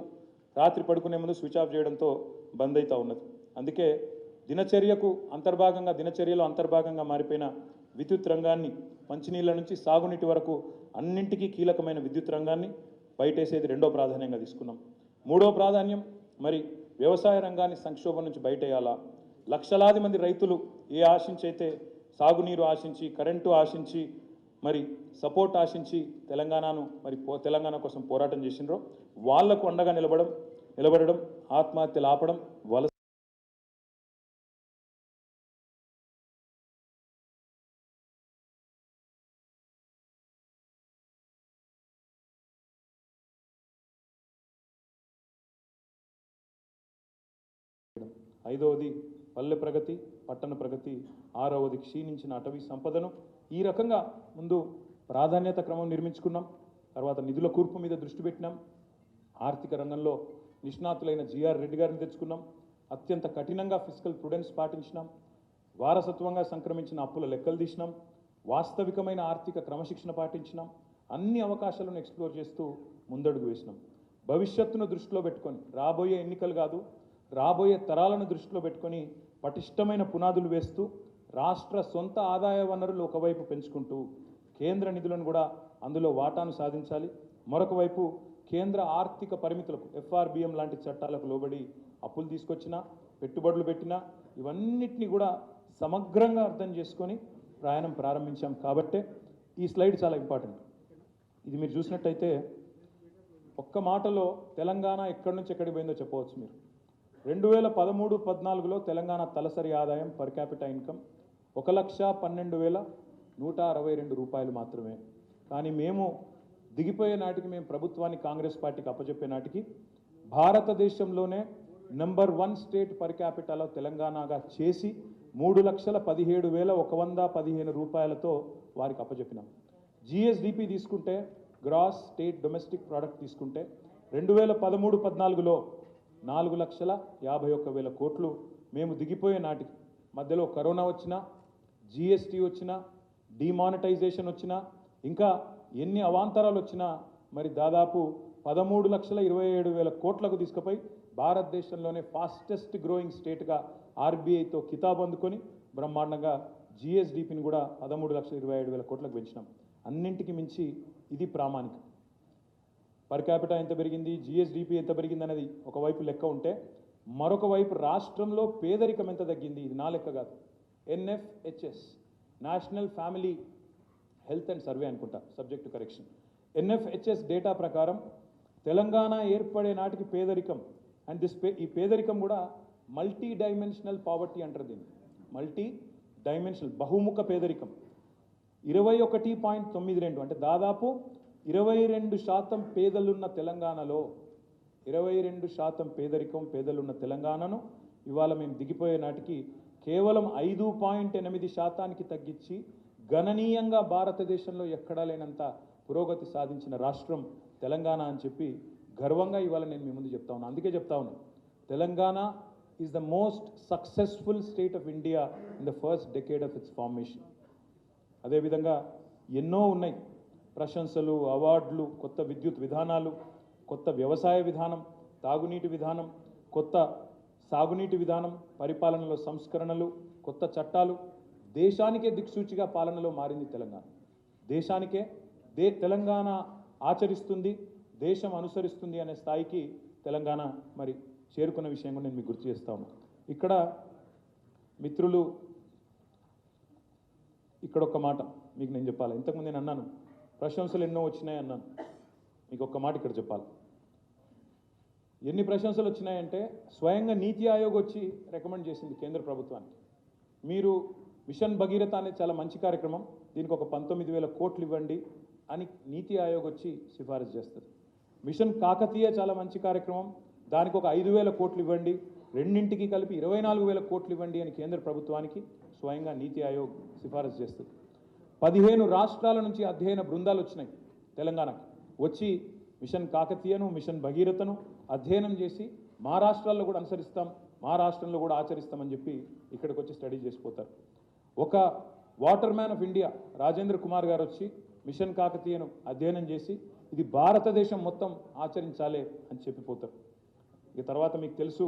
రాత్రి పడుకునే ముందు స్విచ్ ఆఫ్ చేయడంతో బంద్ అవుతూ ఉన్నది. అందుకే దినచర్యలో అంతర్భాగంగా మారిపోయిన విద్యుత్ రంగాన్ని, మంచినీళ్ళ నుంచి సాగునీటి వరకు అన్నింటికీ కీలకమైన విద్యుత్ రంగాన్ని బయటేసేది రెండో ప్రాధాన్యంగా తీసుకున్నాం. మూడో ప్రాధాన్యం మరి వ్యవసాయ రంగాన్ని సంక్షోభం నుంచి బయటేయాలా. లక్షలాది మంది రైతులు ఏ ఆశించి అయితే సాగునీరు ఆశించి, కరెంటు ఆశించి, మరి సపోర్ట్ ఆశించి తెలంగాణ కోసం పోరాటం చేసినరో వాళ్లకు అండగా నిలబడడం, ఆత్మహత్యలు ఆపడం, వలస ఐదవది పల్లె ప్రగతి, పట్టణ ప్రగతి, ఆరవది క్షీణించిన అటవీ సంపదను ఈ రకంగా ముందు ప్రాధాన్యత క్రమం నిర్మించుకున్నాం. తర్వాత నిధుల కూర్పు మీద దృష్టి పెట్టినాం. ఆర్థిక రంగంలో నిష్ణాతులైన జిఆర్ రెడ్డి గారిని తెచ్చుకున్నాం. అత్యంత కఠినంగా ఫిజికల్ ప్రుడెన్స్ పాటించినాం. వారసత్వంగా సంక్రమించిన అప్పుల లెక్కలు తీసినాం. వాస్తవికమైన ఆర్థిక క్రమశిక్షణ పాటించినాం. అన్ని అవకాశాలను ఎక్స్ప్లోర్ చేస్తూ ముందడుగు వేసినాం. భవిష్యత్తును దృష్టిలో పెట్టుకొని, రాబోయే ఎన్నికలు కాదు, రాబోయే తరాలను దృష్టిలో పెట్టుకొని పటిష్టమైన పునాదులు వేస్తూ రాష్ట్ర సొంత ఆదాయ వనరులు ఒకవైపు పెంచుకుంటూ కేంద్ర నిధులను కూడా అందులో వాటాను సాధించాలి. మరొక వైపు కేంద్ర ఆర్థిక పరిమితులకు, ఎఫ్ఆర్బిఎం లాంటి చట్టాలకు లోబడి అప్పులు తీసుకొచ్చినా, పెట్టుబడులు పెట్టినా ఇవన్నిటినీ కూడా సమగ్రంగా అర్థం చేసుకొని ప్రయాణం ప్రారంభించాం. కాబట్టే ఈ స్లైడ్ చాలా ఇంపార్టెంట్. ఇది మీరు చూసినట్టయితే ఒక్క మాటలో తెలంగాణ ఎక్కడి నుంచి ఎక్కడికి పోయిందో చెప్పవచ్చు మీరు. 2013-14లో తెలంగాణ తలసరి ఆదాయం పర్ క్యాపిటా ఇన్కమ్ 1,12,162 రూపాయలు మాత్రమే. కానీ మేము దిగిపోయే నాటికి, మేము ప్రభుత్వాన్ని కాంగ్రెస్ పార్టీకి అప్పచెప్పే నాటికి భారతదేశంలోనే నెంబర్ 1 స్టేట్ పర్ క్యాపిటాలో తెలంగాణగా చేసి 3,17,115 రూపాయలతో వారికి అప్పచెప్పినాం. జిఎస్డిపి తీసుకుంటే, గ్రాస్ స్టేట్ డొమెస్టిక్ ప్రోడక్ట్ తీసుకుంటే 2013-14లో 4,51,000 కోట్లు మేము దిగిపోయే నాటికి. మధ్యలో కరోనా వచ్చినా, జిఎస్టీ వచ్చినా, డిమానిటైజేషన్ వచ్చినా, ఇంకా ఎన్ని అవాంతరాలు వచ్చినా మరి దాదాపు 13,27,000 కోట్లకు తీసుకుపోయి భారతదేశంలోనే ఫాస్టెస్ట్ గ్రోయింగ్ స్టేట్గా ఆర్బీఐతో కితాబు అందుకొని బ్రహ్మాండంగా జిఎస్డిపిని కూడా 13,27,000 కోట్లకు పెంచినాం. అన్నింటికి మించి ఇది ప్రామాణికం. పర్ క్యాపిటా ఎంత పెరిగింది, జిఎస్డిపి ఎంత పెరిగింది అనేది ఒకవైపు లెక్క ఉంటే, మరొక వైపు రాష్ట్రంలో పేదరికం ఎంత తగ్గింది, ఇది నా లెక్క కాదు. NFHS, national family health and survey అనుకుంటా, subject to correction. NFHS data ప్రకారం తెలంగాణ ఏర్పడే నాటికి పేదరికం, అండ్ ఈ పేదరికం కూడా మల్టీ డైమెన్షనల్ పావర్టీ అంటారు దీన్ని. మల్టీ డైమెన్షనల్, బహుముఖ పేదరికం 21.92, అంటే దాదాపు 22% పేదలున్న తెలంగాణలో 22% పేదలున్న తెలంగాణను ఇవాళ మేము దిగిపోయే నాటికి కేవలం 5.8% తగ్గించి గణనీయంగా భారతదేశంలో ఎక్కడా లేనంత పురోగతి సాధించిన రాష్ట్రం తెలంగాణ అని చెప్పి గర్వంగా ఇవాళ నేను మీ ముందు చెప్తా ఉన్నాను. అందుకే చెప్తా ఉన్నాను, Telangana is the most successful state of India in the first decade of it's formation. అదేవిధంగా ఎన్నో ఉన్నాయి ప్రశంసలు, అవార్డులు, కొత్త విద్యుత్ విధానాలు, కొత్త వ్యవసాయ విధానం, తాగునీటి విధానం, కొత్త సాగునీటి విధానం, పరిపాలనలో సంస్కరణలు, కొత్త చట్టాలు. దేశానికే దిక్సూచిగా పాలనలో మారింది తెలంగాణ. దేశానికే తెలంగాణ ఆచరిస్తుంది, దేశం అనుసరిస్తుంది అనే స్థాయికి తెలంగాణ మరి చేరుకున్న విషయం కూడా నేను మీకు గుర్తు చేస్తా ఉన్నాను. ఇక్కడ మిత్రులు, ఇక్కడ ఒక్క మాట మీకు నేను చెప్పాలి. ఇంతకుముందు నేను అన్నాను ప్రశంసలు ఎన్నో వచ్చినాయి అన్నాను. మీకు ఒక్క మాట ఇక్కడ చెప్పాలి. ఎన్ని ప్రశంసలు వచ్చినాయంటే స్వయంగా నీతి ఆయోగ్ వచ్చి రికమెండ్ చేసింది కేంద్ర ప్రభుత్వానికి. మీరు మిషన్ భగీరథ అనేది చాలా మంచి కార్యక్రమం, దీనికి ఒక 19,000 కోట్లు ఇవ్వండి అని నీతి ఆయోగ్ వచ్చి సిఫారసు చేస్తుంది. మిషన్ కాకతీయ చాలా మంచి కార్యక్రమం, దానికి ఒక 5,000 కోట్లు ఇవ్వండి, రెండింటికి కలిపి 24,000 కోట్లు ఇవ్వండి అని కేంద్ర ప్రభుత్వానికి స్వయంగా నీతి ఆయోగ్ సిఫారసు చేస్తుంది. 15 రాష్ట్రాల నుంచి అధ్యయన బృందాలు వచ్చినాయి తెలంగాణకి, వచ్చి మిషన్ కాకతీయను మిషన్ భగీరథను అధ్యయనం చేసి మా రాష్ట్రాల్లో కూడా అనుసరిస్తాం, మా రాష్ట్రంలో కూడా ఆచరిస్తామని చెప్పి ఇక్కడికి వచ్చి స్టడీ చేసిపోతారు. ఒక water man of India Rajendra Kumar గారు వచ్చి మిషన్ కాకతీయను అధ్యయనం చేసి ఇది భారతదేశం మొత్తం ఆచరించాలి అని చెప్పిపోతారు. ఇక తర్వాత మీకు తెలుసు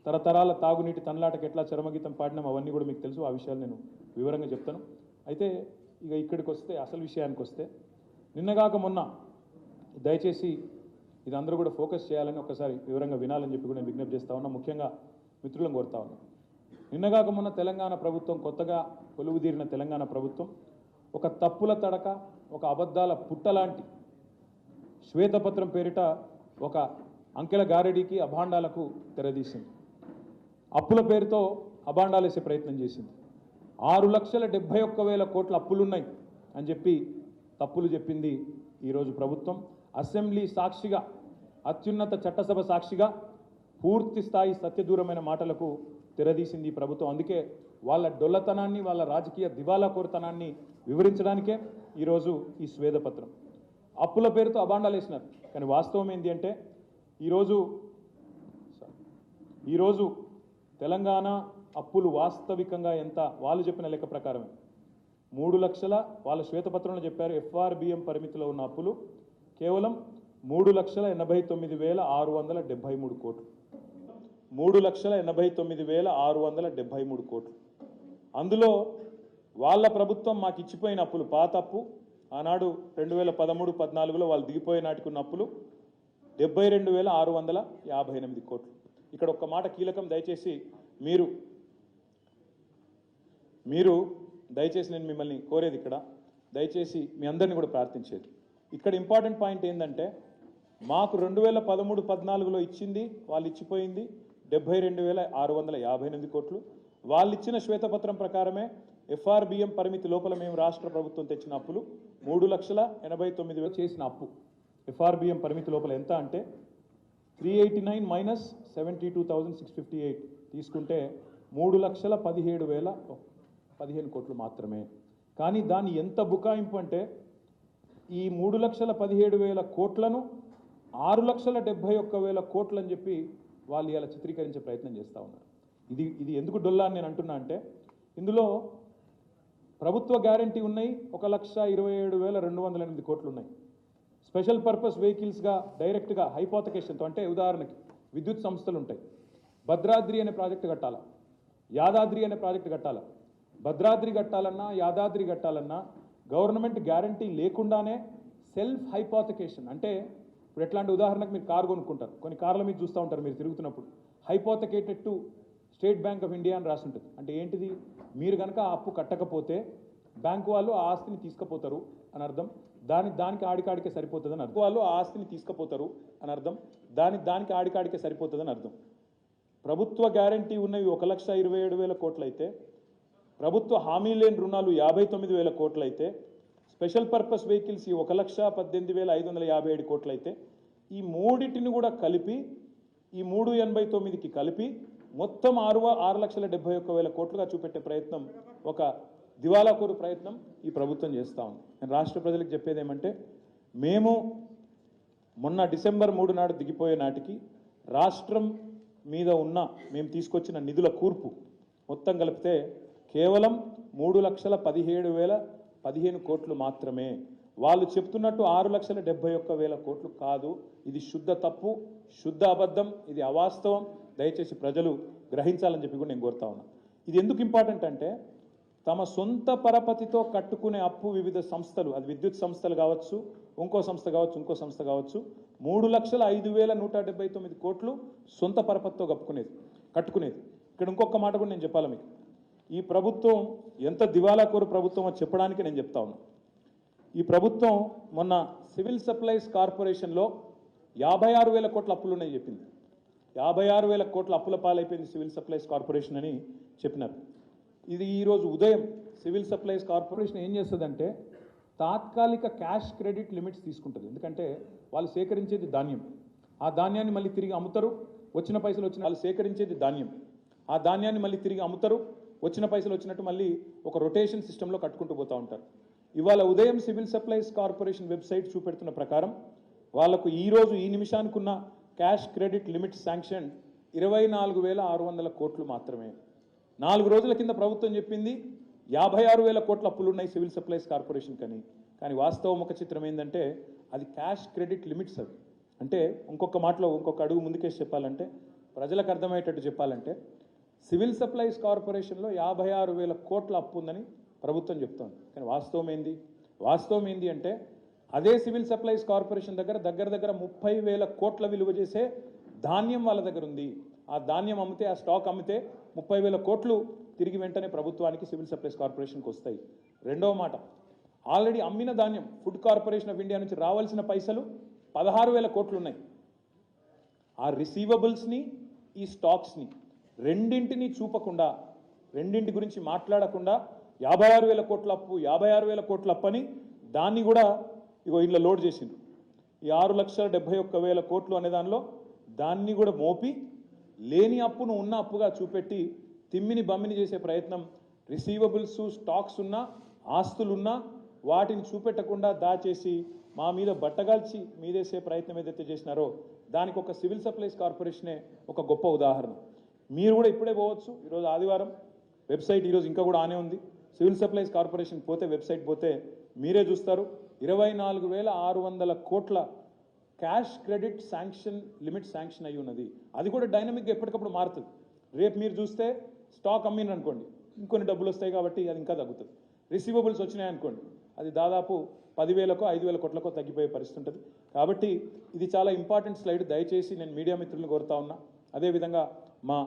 తరతరాల తాగునీటి తనలాటకు ఎట్లా చరమగీతం పాడినాం అవన్నీ కూడా మీకు తెలుసు, ఆ విషయాలు నేను వివరంగా చెప్తాను. అయితే ఇక ఇక్కడికి వస్తే అసలు విషయానికి వస్తే నిన్నగాక మొన్న దయచేసి ఇది అందరూ కూడా ఫోకస్ చేయాలని ఒకసారి వివరంగా వినాలని చెప్పి కూడా నేను విజ్ఞప్తి చేస్తా ఉన్నా, ముఖ్యంగా మిత్రులను కోరుతా ఉన్నా. నిన్నగాక మొన్న తెలంగాణ ప్రభుత్వం, కొత్తగా కొలువుదీరిన తెలంగాణ ప్రభుత్వం ఒక తప్పుల తడక, ఒక అబద్ధాల పుట్టలాంటి శ్వేతపత్రం పేరిట ఒక అంకెల గారెడీకి అభాండాలకు తెరదీసింది. అప్పుల పేరుతో అభాండాలేసే ప్రయత్నం చేసింది. 6,71,000 కోట్ల అప్పులున్నాయి అని చెప్పి తప్పులు చెప్పింది ఈరోజు ప్రభుత్వం. అసెంబ్లీ సాక్షిగా, అత్యున్నత చట్టసభ సాక్షిగా పూర్తి స్థాయి సత్యదూరమైన మాటలకు తెరదీసింది ఈ ప్రభుత్వం. అందుకే వాళ్ళ డొల్లతనాన్ని, వాళ్ళ రాజకీయ దివాలా కోరుతనాన్ని వివరించడానికే ఈరోజు ఈ స్వేదపత్రం. అప్పుల పేరుతో అభాండాలు వేసినారు, కానీ వాస్తవం ఏంటి అంటే ఈరోజు తెలంగాణ అప్పులు వాస్తవికంగా ఎంత, వాళ్ళు చెప్పిన లెక్క ప్రకారమే 3 లక్షల, వాళ్ళ శ్వేతపత్రంలో చెప్పారు FRBM పరిమితిలో ఉన్న అప్పులు కేవలం 3,89,673 కోట్లు. 3,89,673 కోట్లు. అందులో వాళ్ళ ప్రభుత్వం మాకు ఇచ్చిపోయిన అప్పులు, పాత అప్పు ఆనాడు 2013-14లో వాళ్ళు దిగిపోయే నాటికి ఉన్న అప్పులు 72,658 కోట్లు. ఇక్కడ ఒక్క మాట కీలకం, దయచేసి మీరు దయచేసి నేను మిమ్మల్ని కోరేది, ఇక్కడ దయచేసి మీ అందరినీ కూడా ప్రార్థించేది, ఇక్కడ ఇంపార్టెంట్ పాయింట్ ఏంటంటే మాకు 2013-14లో ఇచ్చింది, వాళ్ళు ఇచ్చిపోయింది 72,658 కోట్లు. వాళ్ళు ఇచ్చిన శ్వేతపత్రం ప్రకారమే FRBM పరిమితి లోపల మేము రాష్ట్ర ప్రభుత్వం తెచ్చిన అప్పులు 3,89,000 చేసిన అప్పు FRBM పరిమితి లోపల ఎంత అంటే 389 మైనస్ 72,658 తీసుకుంటే 3,17,015 కోట్లు మాత్రమే. కానీ దాని ఎంత బుకాయింపు అంటే ఈ 3,17,000 కోట్లను 6,71,000 కోట్లు అని చెప్పి వాళ్ళు ఇలా చిత్రీకరించే ప్రయత్నం చేస్తూ ఉన్నారు. ఇది ఎందుకు డొల్లా అని నేను అంటున్నా అంటే ఇందులో ప్రభుత్వ గ్యారంటీ ఉన్నాయి 1,27,208 కోట్లు ఉన్నాయి. స్పెషల్ పర్పస్ వెహికల్స్గా డైరెక్ట్గా హైపోతకేషన్తో, అంటే ఉదాహరణకి విద్యుత్ సంస్థలు ఉంటాయి, భద్రాద్రి అనే ప్రాజెక్టు కట్టాలా, యాదాద్రి అనే ప్రాజెక్టు కట్టాలా, భద్రాద్రి కట్టాలన్నా యాదాద్రి కట్టాలన్నా గవర్నమెంట్ గ్యారంటీ లేకుండానే సెల్ఫ్ హైపోతకేషన్, అంటే ఇప్పుడు ఎట్లాంటి ఉదాహరణకు మీరు కారు కొనుక్కుంటారు, కొన్ని కార్ల మీద చూస్తూ ఉంటారు మీరు తిరుగుతున్నప్పుడు, hypothecated to state bank of India అని రాసి ఉంటుంది. అంటే ఏంటిది, మీరు కనుక ఆ అప్పు కట్టకపోతే బ్యాంకు వాళ్ళు ఆ ఆస్తిని తీసుకుపోతారు అని అర్థం, దానికి ఆడికాడికే సరిపోతుందని అర్థం. వాళ్ళు ఆ ఆస్తిని తీసుకుపోతారు అని అర్థం, దానికి ఆడికాడికే సరిపోతుందని అర్థం. ప్రభుత్వ గ్యారంటీ ఉన్నవి 1,27,000 కోట్లు అయితే, ప్రభుత్వ హామీ లేని రుణాలు 59,000 కోట్లు అయితే, స్పెషల్ పర్పస్ వెహికల్స్ 1,18,557 కోట్లు అయితే, ఈ మూడింటిని కూడా కలిపి ఈ 389కి కలిపి మొత్తం 6,71,000 కోట్లుగా చూపెట్టే ప్రయత్నం, ఒక దివాలాకోరు ప్రయత్నం ఈ ప్రభుత్వం చేస్తూ ఉంది. నేను రాష్ట్ర ప్రజలకు చెప్పేది ఏమంటే, మేము మొన్న డిసెంబర్ 3 నాడు దిగిపోయే నాటికి రాష్ట్రం మీద ఉన్న మేము తీసుకొచ్చిన నిధుల కూర్పు మొత్తం కలిపితే కేవలం 3,17,015 కోట్లు మాత్రమే. వాళ్ళు చెప్తున్నట్టు 6,71,000 కోట్లు కాదు. ఇది శుద్ధ తప్పు, శుద్ధ అబద్ధం, ఇది అవాస్తవం. దయచేసి ప్రజలు గ్రహించాలని చెప్పి కూడా నేను కోరుతా ఉన్నా. ఇది ఎందుకు ఇంపార్టెంట్ అంటే, తమ సొంత పరపతితో కట్టుకునే అప్పు వివిధ సంస్థలు, అది విద్యుత్ సంస్థలు కావచ్చు, ఇంకో సంస్థ కావచ్చు, 3,05,179 కోట్లు సొంత పరపతితో కట్టుకునేది. ఇక్కడ ఇంకొక మాట కూడా నేను చెప్పాలి మీకు, ఈ ప్రభుత్వం ఎంత దివాలాకోరు ప్రభుత్వం అని చెప్పడానికి నేను చెప్తా ఉన్నా. ఈ ప్రభుత్వం మొన్న సివిల్ సప్లైస్ కార్పొరేషన్లో 56,000 కోట్ల అప్పులు ఉన్నాయి చెప్పింది. 56,000 కోట్ల అప్పుల పాలైపోయింది సివిల్ సప్లైస్ కార్పొరేషన్ అని చెప్పినారు. ఇది ఈరోజు ఉదయం సివిల్ సప్లైస్ కార్పొరేషన్ ఏం చేస్తుందంటే తాత్కాలిక క్యాష్ క్రెడిట్ లిమిట్స్ తీసుకుంటుంది. ఎందుకంటే వాళ్ళు సేకరించేది ధాన్యం, ఆ ధాన్యాన్ని మళ్ళీ తిరిగి అమ్ముతారు, వచ్చిన పైసలు వచ్చిన వాళ్ళు సేకరించేది ధాన్యం, ఆ ధాన్యాన్ని మళ్ళీ తిరిగి అమ్ముతారు, వచ్చిన పైసలు వచ్చినట్టు మళ్ళీ ఒక రొటేషన్ సిస్టంలో కట్టుకుంటూ పోతూ ఉంటారు. ఇవాళ ఉదయం సివిల్ సప్లైస్ కార్పొరేషన్ వెబ్సైట్ చూపెడుతున్న ప్రకారం వాళ్లకు ఈరోజు ఈ నిమిషానికి ఉన్న క్యాష్ క్రెడిట్ లిమిట్ శాంక్షన్ 24,600 కోట్లు మాత్రమే. 4 రోజుల కింద ప్రభుత్వం చెప్పింది 56,000 కోట్ల అప్పులు ఉన్నాయి సివిల్ సప్లైస్ కార్పొరేషన్ కని. కానీ వాస్తవ ముఖ చిత్రం ఏంటంటే అది క్యాష్ క్రెడిట్ లిమిట్స్. అవి అంటే ఇంకొక మాటలో ఇంకొక అడుగు ముందుకేసి చెప్పాలంటే, ప్రజలకు అర్థమయ్యేటట్టు చెప్పాలంటే, సివిల్ సప్లైస్ కార్పొరేషన్లో 56,000 కోట్ల అప్పు ఉందని ప్రభుత్వం చెప్తోంది. కానీ వాస్తవం ఏంది అంటే అదే సివిల్ సప్లైస్ కార్పొరేషన్ దగ్గర 30,000 కోట్ల విలువ చేసే ధాన్యం వాళ్ళ దగ్గర ఉంది. ఆ ధాన్యం అమ్మితే, ఆ స్టాక్ అమ్మితే 30,000 కోట్లు తిరిగి వెంటనే ప్రభుత్వానికి సివిల్ సప్లైస్ కార్పొరేషన్కి వస్తాయి. రెండవ మాట, ఆల్రెడీ అమ్మిన ధాన్యం ఫుడ్ కార్పొరేషన్ ఆఫ్ ఇండియా నుంచి రావాల్సిన పైసలు 16,000 కోట్లు ఉన్నాయి. ఆ రిసీవబుల్స్ని, ఈ స్టాక్స్ని రెండింటిని చూపకుండా, రెండింటి గురించి మాట్లాడకుండా 56,000 కోట్ల అప్పు, 56,000 కోట్ల అప్పు అని దాన్ని కూడా ఇగో ఇంట్లో లోడ్ చేసిండ్రు. ఈ 6,71,000 కోట్లు అనే దానిలో దాన్ని కూడా మోపి లేని అప్పును ఉన్న అప్పుగా చూపెట్టి తిమ్మిని బమ్మిని చేసే ప్రయత్నం. రిసీవబుల్స్, స్టాక్స్ ఉన్నా, ఆస్తులున్నా వాటిని చూపెట్టకుండా దాచేసి మా మీద బట్టగాల్చి మీదేసే ప్రయత్నం ఏదైతే చేసినారో దానికి ఒక సివిల్ సప్లైస్ కార్పొరేషనే ఒక గొప్ప ఉదాహరణ. మీరు కూడా ఇప్పుడే పోవచ్చు, ఈరోజు ఆదివారం, వెబ్సైట్ ఈరోజు ఇంకా కూడా ఆనే ఉంది. సివిల్ సప్లైస్ కార్పొరేషన్ పోతే, వెబ్సైట్ పోతే మీరే చూస్తారు 24,600 కోట్ల cash credit sanction limit sanction అయ్యి ఉన్నది. అది కూడా డైనమిక్గా ఎప్పటికప్పుడు మారుతుంది. రేపు మీరు చూస్తే స్టాక్ అమ్మిన అనుకోండి, ఇంకొన్ని డబ్బులు వస్తాయి కాబట్టి అది ఇంకా తగ్గుతుంది. రిసీవబుల్స్ వచ్చినాయి అనుకోండి, అది దాదాపు 10,000కో 5,000 కోట్లకో తగ్గిపోయే పరిస్థితి ఉంటుంది. కాబట్టి ఇది చాలా ఇంపార్టెంట్ స్లైడ్. దయచేసి నేను మీడియా మిత్రులను కోరుతా ఉన్నా, అదేవిధంగా మా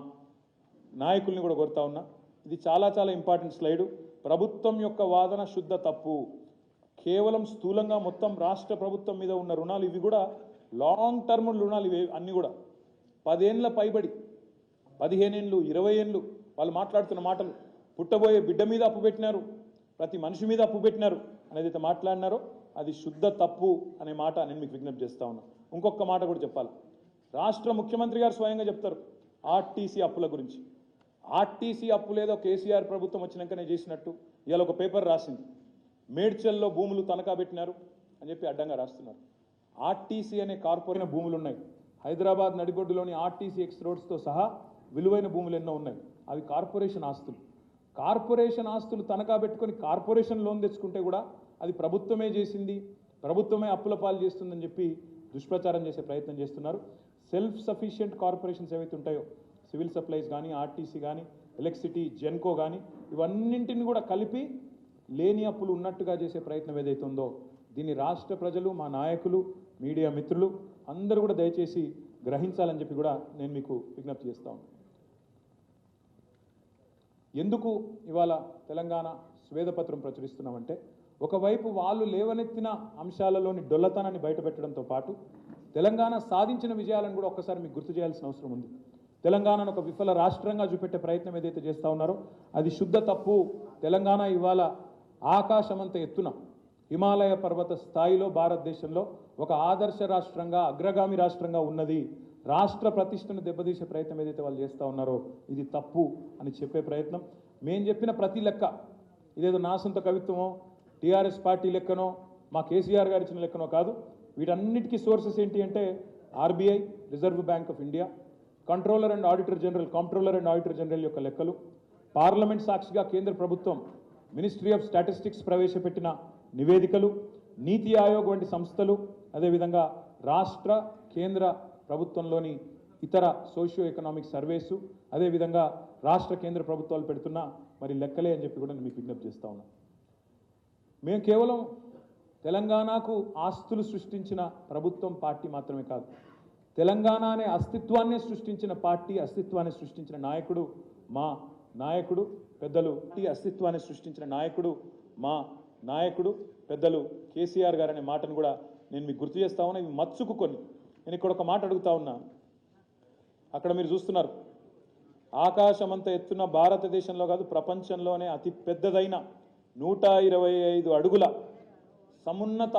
నాయకుల్ని కూడా కోరుతా ఉన్నా, ఇది చాలా చాలా ఇంపార్టెంట్ స్లైడు. ప్రభుత్వం యొక్క వాదన శుద్ధ తప్పు. కేవలం స్థూలంగా మొత్తం రాష్ట్ర ప్రభుత్వం మీద ఉన్న రుణాలు ఇవి కూడా లాంగ్ టర్మ్ రుణాలు, ఇవి అన్నీ కూడా 10 ఏళ్ళ పైబడి, 15 ఏళ్ళు, 20 ఏళ్ళు వాళ్ళు మాట్లాడుతున్న మాటలు, పుట్టబోయే బిడ్డ మీద అప్పు పెట్టినారు, ప్రతి మనిషి మీద అప్పు పెట్టినారు అనేది అయితే మాట్లాడినారో అది శుద్ధ తప్పు అనే మాట నేను మీకు విజ్ఞప్తి చేస్తా ఉన్నా. ఇంకొక మాట కూడా చెప్పాలి. రాష్ట్ర ముఖ్యమంత్రి గారు స్వయంగా చెప్తారు ఆర్టీసీ అప్పుల గురించి. ఆర్టీసీ అప్పు లేదో కేసీఆర్ ప్రభుత్వం వచ్చినాకనే చేసినట్టు ఇవాళ ఒక పేపర్ రాసింది. మేడ్చల్లో భూములు తనఖా పెట్టినారు అని చెప్పి అడ్డంగా రాస్తున్నారు. ఆర్టీసీ అనే కార్పొరేట్ భూములు ఉన్నాయి. హైదరాబాద్ నడిబొడ్డులోని ఆర్టీసీ ఎక్స్ రోడ్స్తో సహా విలువైన భూములు ఎన్నో ఉన్నాయి. అవి కార్పొరేషన్ ఆస్తులు. కార్పొరేషన్ ఆస్తులు తనఖా పెట్టుకొని కార్పొరేషన్ లోన్ తెచ్చుకుంటే కూడా అది ప్రభుత్వమే చేసింది, ప్రభుత్వమే అప్పుల పాలు చేస్తుందని చెప్పి దుష్ప్రచారం చేసే ప్రయత్నం చేస్తున్నారు. సెల్ఫ్ సఫిషియెంట్ కార్పొరేషన్స్ ఏవైతే ఉంటాయో, సివిల్ సప్లైస్ కానీ, ఆర్టీసీ కానీ, ఎలక్ట్రిసిటీ, జెన్కో కానీ, ఇవన్నింటిని కూడా కలిపి లేని అప్పులు ఉన్నట్టుగా చేసే ప్రయత్నం ఏదైతే ఉందో దీన్ని రాష్ట్ర ప్రజలు, మా నాయకులు, మీడియా మిత్రులు అందరూ కూడా దయచేసి గ్రహించాలని చెప్పి కూడా నేను మీకు విజ్ఞప్తి చేస్తా ఉన్నాను. ఎందుకు ఇవాళ తెలంగాణ స్వేదపత్రం ప్రచురిస్తున్నామంటే, ఒకవైపు వాళ్ళు లేవనెత్తిన అంశాలలోని డొల్లతనాన్ని బయటపెట్టడంతో పాటు తెలంగాణ సాధించిన విజయాలను కూడా ఒక్కసారి మీకు గుర్తు చేయాల్సిన అవసరం ఉంది. తెలంగాణను ఒక విఫల రాష్ట్రంగా చూపెట్టే ప్రయత్నం ఏదైతే చేస్తూ ఉన్నారో అది శుద్ధ తప్పు. తెలంగాణ ఇవాళ ఆకాశమంత ఎత్తున, హిమాలయ పర్వత స్థాయిలో భారతదేశంలో ఒక ఆదర్శ రాష్ట్రంగా, అగ్రగామి రాష్ట్రంగా ఉన్నది. రాష్ట్ర ప్రతిష్టను దెబ్బతీసే ప్రయత్నం ఏదైతే వాళ్ళు చేస్తూ ఉన్నారో ఇది తప్పు అని చెప్పే ప్రయత్నం. మేము చెప్పిన ప్రతి లెక్క ఇదేదో నా సొంత కవిత్వమో, టీఆర్ఎస్ పార్టీ లెక్కనో, మా కేసీఆర్ గారు ఇచ్చిన లెక్కనో కాదు. వీటన్నిటికీ సోర్సెస్ ఏంటి అంటే RBI, reserve bank of India, controller and auditor general యొక్క లెక్కలు, పార్లమెంట్ సాక్షిగా కేంద్ర ప్రభుత్వం, మినిస్ట్రీ ఆఫ్ స్టాటిస్టిక్స్ ప్రవేశపెట్టిన నివేదికలు, నీతి ఆయోగ్ వంటి సంస్థలు, అదేవిధంగా రాష్ట్ర కేంద్ర ప్రభుత్వంలోని ఇతర సోషియో ఎకనామిక్ సర్వేసు, అదేవిధంగా రాష్ట్ర కేంద్ర ప్రభుత్వాలు పెడుతున్న మరి లెక్కలే అని చెప్పి కూడా నేను మీకు విజ్ఞప్తి చేస్తా ఉన్నాను. మేము కేవలం తెలంగాణకు ఆస్తులు సృష్టించిన ప్రభుత్వం, పార్టీ మాత్రమే కాదు, తెలంగాణ అనే అస్తిత్వాన్ని సృష్టించిన పార్టీ, అస్తిత్వాన్ని సృష్టించిన నాయకుడు మా నాయకుడు పెద్దలు, అస్తిత్వాన్ని సృష్టించిన నాయకుడు మా నాయకుడు పెద్దలు కేసీఆర్ గారు అనే మాటను కూడా నేను మీకు గుర్తు చేస్తా ఉన్నా. ఇవి మచ్చుకు కొన్ని. నేను ఇక్కడ ఒక మాట అడుగుతా ఉన్నా. అక్కడ మీరు చూస్తున్నారు ఆకాశమంత ఎత్తున భారతదేశంలో కాదు ప్రపంచంలోనే అతి పెద్దదైన 125 అడుగుల సమున్నత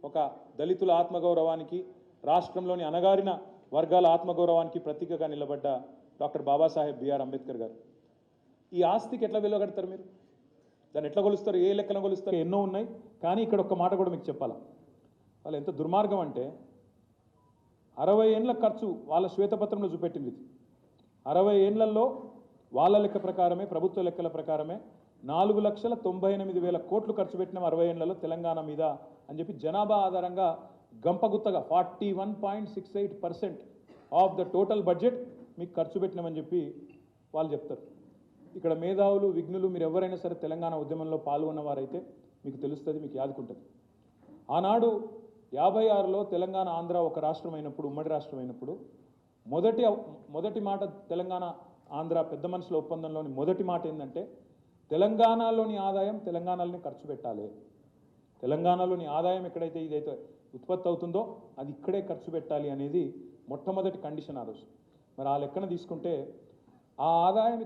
ఒక దళితుల ఆత్మగౌరవానికి రాష్ట్రంలోని అణగారిన వర్గాల ఆత్మగౌరవానికి ప్రతీకగా నిలబడ్డ డాక్టర్ బాబాసాహెబ్ బిఆర్ అంబేద్కర్ గారు. ఈ ఆస్తికి ఎట్లా వెలువగడతారు మీరు? దాన్ని ఎట్లా కొలుస్తారు? ఏ లెక్కన కొలుస్తారు? ఎన్నో ఉన్నాయి. కానీ ఇక్కడ ఒక్క మాట కూడా మీకు చెప్పాలా, వాళ్ళు ఎంత దుర్మార్గం అంటే 60 ఏళ్ళ ఖర్చు వాళ్ళ శ్వేతపత్రంలో చూపెట్టింది. 60 ఏళ్లలో వాళ్ళ లెక్క ప్రకారమే, ప్రభుత్వ లెక్కల ప్రకారమే 4,98,000 కోట్లు ఖర్చు పెట్టిన 60 ఏళ్లలో తెలంగాణ మీద అని చెప్పి జనాభా ఆధారంగా గంపగుత్తగా 41.68% ఆఫ్ ద టోటల్ బడ్జెట్ మీకు ఖర్చు పెట్టినామని చెప్పి వాళ్ళు చెప్తారు. ఇక్కడ మేధావులు, విఘ్నులు మీరు ఎవరైనా సరే తెలంగాణ ఉద్యమంలో పాల్గొన్నవారైతే మీకు తెలుస్తుంది, మీకు యాదుకుంటుంది. ఆనాడు 56లో తెలంగాణ ఆంధ్ర ఒక రాష్ట్రం అయినప్పుడు, ఉమ్మడి రాష్ట్రం అయినప్పుడు మొదటి మాట తెలంగాణ ఆంధ్ర పెద్ద మనుషుల ఒప్పందంలోని మొదటి మాట ఏంటంటే తెలంగాణలోని ఆదాయం తెలంగాణలోనే ఖర్చు పెట్టాలి. తెలంగాణలోని ఆదాయం ఎక్కడైతే ఇదైతే ఉత్పత్తి అవుతుందో అది ఇక్కడే ఖర్చు పెట్టాలి అనేది మొట్టమొదటి కండిషన్ ఆ రోజు. మరి ఆ లెక్కన తీసుకుంటే ఆ ఆదాయం